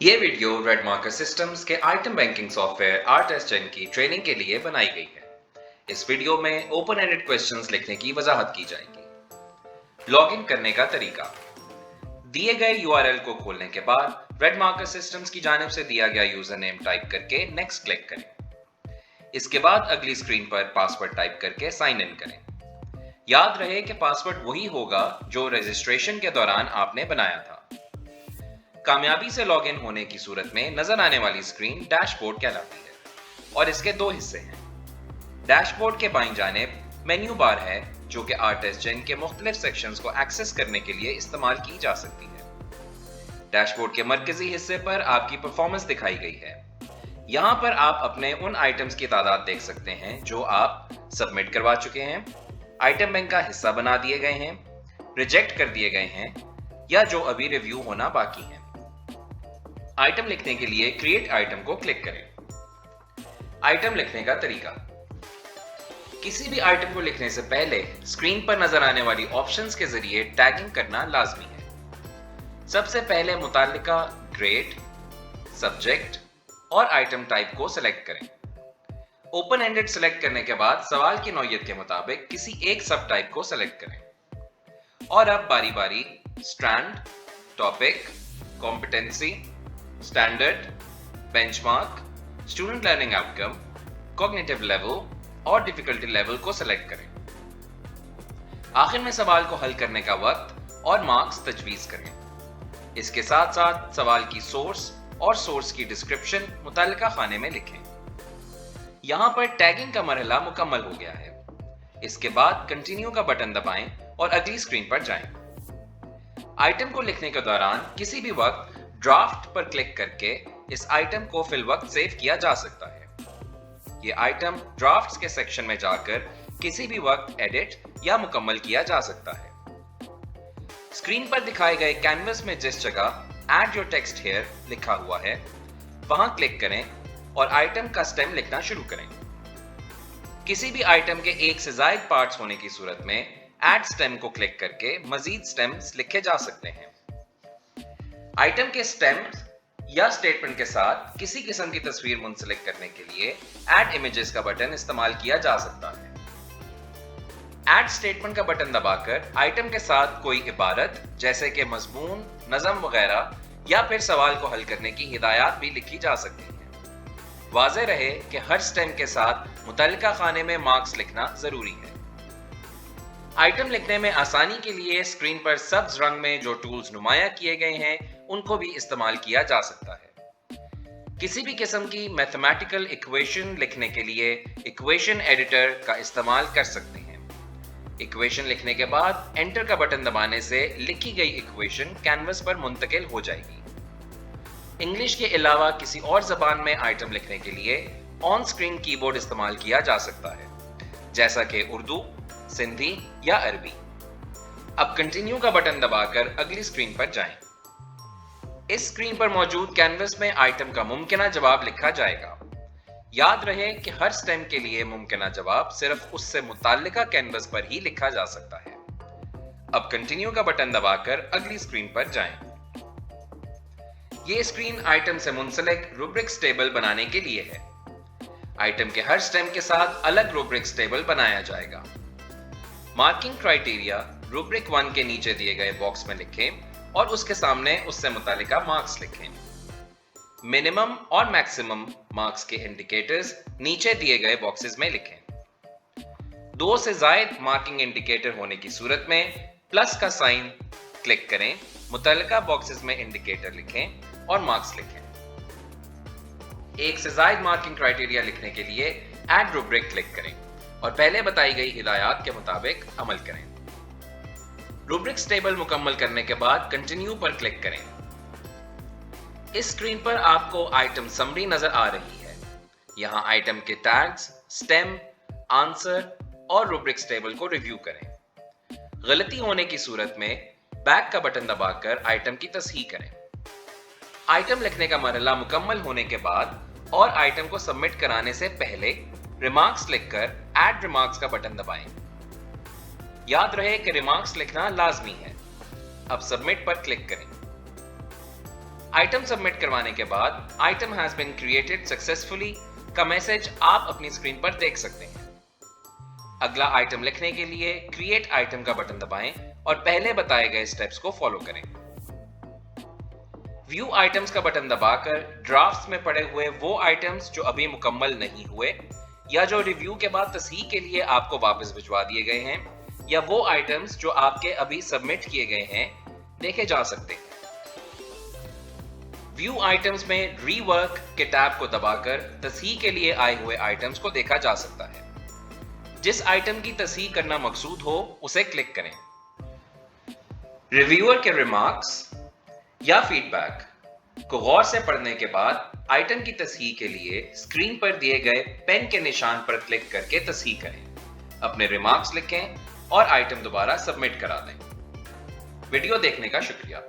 ये video red marker systems के item banking software RTestGen की ट्रेनिंग के लिए बनाई गई है। इस वीडियो में ओपन एंडेड क्वेश्चंस लिखने की वजाहत की जाएगी। लॉगिन करने का तरीका, दिए गए URL को खोलने के बाद रेड मार्कर सिस्टम्स की जानिब से दिया गया यूजर नेम टाइप करके नेक्स्ट क्लिक करें। इसके बाद अगली स्क्रीन पर पासवर्ड टाइप करके साइन इन करें। याद रहे कि पासवर्ड वही होगा जो रजिस्ट्रेशन के दौरान आपने बनाया था। कामयाबी से लॉगिन होने की सूरत में नजर आने वाली स्क्रीन डैशबोर्ड कहलाती है और इसके दो हिस्से हैं। डैशबोर्ड के बाईं जानिब मेन्यू बार है जो कि RTestGen के मुख्तलिफ सेक्शंस को एक्सेस करने के लिए इस्तेमाल की जा सकती है। डैशबोर्ड के मरकजी हिस्से पर आपकी परफॉर्मेंस दिखाई गई है। यहाँ पर आप अपने उन आइटम्स की तादाद देख सकते हैं जो आप सबमिट करवा चुके हैं, आइटम बैंक का हिस्सा बना दिए गए हैं, रिजेक्ट कर दिए गए हैं या जो अभी रिव्यू होना बाकी है। आइटम लिखने के लिए क्रिएट आइटम को क्लिक करें। आइटम लिखने का तरीका, किसी भी आइटम को लिखने से पहले स्क्रीन पर नजर आने वाली ऑप्शंस के जरिए टैगिंग करना लाजमी है। सबसे पहले मुताल्लिका ग्रेड, सब्जेक्ट और आइटम टाइप को सिलेक्ट करें। ओपन एंडेड सिलेक्ट करने के बाद सवाल की नौयत के मुताबिक किसी एक सब टाइप को सिलेक्ट करें और अब बारी बारी strand, topic, competency, standard, benchmark, student learning outcome, cognitive level और डिफिकल्टी लेवल को सिलेक्ट करें। आखिर में सवाल को हल करने का वक्त और मार्क्स तजवीज करें। इसके साथ साथ सवाल की सोर्स और सोर्स की डिस्क्रिप्शन मुताल्लिका खाने में लिखें। यहां पर टैगिंग का मरहला मुकम्मल हो गया है। इसके बाद कंटिन्यू का बटन दबाएं और अगली स्क्रीन पर जाएं। आइटम को लिखने के दौरान किसी भी वक्त ड्राफ्ट पर क्लिक करके इस आइटम को फिल वक्त सेव किया जा सकता है। ये आइटम ड्राफ्ट्स के सेक्शन में जाकर किसी भी वक्त एडिट या मुकम्मल किया जा सकता है। स्क्रीन पर दिखाए गए कैनवस में जिस जगह ऐड योर टेक्स्ट हियर लिखा हुआ है वहां क्लिक करें और आइटम का स्टेम लिखना शुरू करें। किसी भी आइटम के एक से ज्यादा पार्ट्स होने की सूरत में ऐड स्टेम को क्लिक करके मजीद स्टेम्स लिखे जा सकते हैं। आइटम के स्टेम या स्टेटमेंट के साथ किसी किस्म की तस्वीर मुंसलिक करने के लिए ऐड इमेजेस का बटन इस्तेमाल किया जा सकता है। ऐड स्टेटमेंट का बटन दबाकर आइटम के साथ कोई इबारत जैसे कि मजमून, नज़म वगैरह या फिर सवाल को हल करने की हिदायत भी लिखी जा सकती है। वाज़ेह रहे कि हर स्टेम के साथ मुतल्लिका खाने में मार्क्स लिखना जरूरी है। आइटम लिखने में आसानी के लिए स्क्रीन पर सब्ज रंग में जो टूल्स नुमाया किए गए हैं उनको भी इस्तेमाल किया जा सकता है। किसी भी किस्म की मैथमेटिकल इक्वेशन लिखने के लिए इक्वेशन एडिटर का इस्तेमाल कर सकते हैं। इक्वेशन लिखने के बाद एंटर का बटन दबाने से लिखी गई इक्वेशन कैनवस पर मुंतकिल हो जाएगी। इंग्लिश के अलावा किसी और जबान में आइटम लिखने के लिए ऑन स्क्रीन कीबोर्ड इस्तेमाल किया जा सकता है, जैसा कि उर्दू, सिंधी या अरबी। अब कंटिन्यू का बटन दबाकर अगली स्क्रीन पर जाएं। इस स्क्रीन पर मौजूद कैनवस में आइटम का मुमकिना जवाब लिखा जाएगा। याद रहे कि हर स्टेम के लिए मुमकिना जवाब सिर्फ उससे मुताल्लिका कैनवस पर ही लिखा जा सकता है। अब कंटिन्यू का बटन दबाकर अगली स्क्रीन पर जाएं। ये स्क्रीन आइटम से मुंसलिक रूब्रिक्स टेबल बनाने के लिए है। आइटम के हर स्टेम के साथ अलग रूब्रिक्स टेबल बनाया जाएगा। मार्किंग क्राइटेरिया रूब्रिक 1 के नीचे दिए गए बॉक्स में लिखें और उसके सामने उससे मुतालिका मार्क्स लिखें। मिनिमम और मैक्सिमम मार्क्स के इंडिकेटर्स नीचे दिए गए बॉक्सेस में लिखें। 2 से ज्यादा मार्किंग इंडिकेटर होने की सूरत में प्लस का साइन क्लिक करें, मुतालिका बॉक्सेस में इंडिकेटर लिखें और मार्क्स लिखें। 1 से ज्यादा मार्किंग क्राइटेरिया लिखने के लिए ऐड रूब्रिक क्लिक करें और पहले बताई गई हिदायत के मुताबिक अमल करें। रूब्रिक्स टेबल मुकम्मल करने के बाद कंटिन्यू पर क्लिक करें। इस स्क्रीन पर आपको आइटम समरी नजर आ रही है। यहां आइटम के टैग्स, स्टेम, आंसर और रूब्रिक्स टेबल को रिव्यू करें। गलती होने की सूरत में बैक का बटन दबाकर आइटम की तसहीह करें। आइटम लिखने का मरहला मुकम्मल होने के बाद और आइटम को सबमिट कराने से पहले रिमार्क्स लिखकर ऐड रिमार्क्स का बटन दबाएं। याद रहे कि रिमार्क्स लिखना लाजमी है। अब सबमिट पर क्लिक करें। आइटम सबमिट करवाने के बाद item has been created successfully का मैसेज आप अपनी स्क्रीन पर देख सकते हैं। अगला आइटम लिखने के लिए क्रिएट आइटम का बटन दबाएं और पहले बताए गए स्टेप्स को फॉलो करें। व्यू आइटम्स का बटन दबाकर ड्राफ्ट्स में पड़े हुए वो आइटम्स जो अभी मुकम्मल नहीं हुए या जो रिव्यू के बाद तस्हीह के लिए आपको वापस भिजवा दिए गए हैं या वो आइटम्स जो आपके अभी सबमिट किए गए हैं देखे जा सकते हैं। व्यू आइटम्स में रीवर्क के टैब को दबाकर तस्हीह के लिए आए हुए आइटम्स को देखा जा सकता है। जिस आइटम की तस्हीह करना मकसूद हो उसे क्लिक करें। रिव्यूअर के रिमार्क्स या फीडबैक को गौर से पढ़ने के बाद आइटम की तस्हीह के लिए स्क्रीन पर दिए गए पेन के निशान पर क्लिक करके तस्हीह करें, अपने रिमार्क्स लिखें और आइटम दोबारा सबमिट करा दें। वीडियो देखने का शुक्रिया।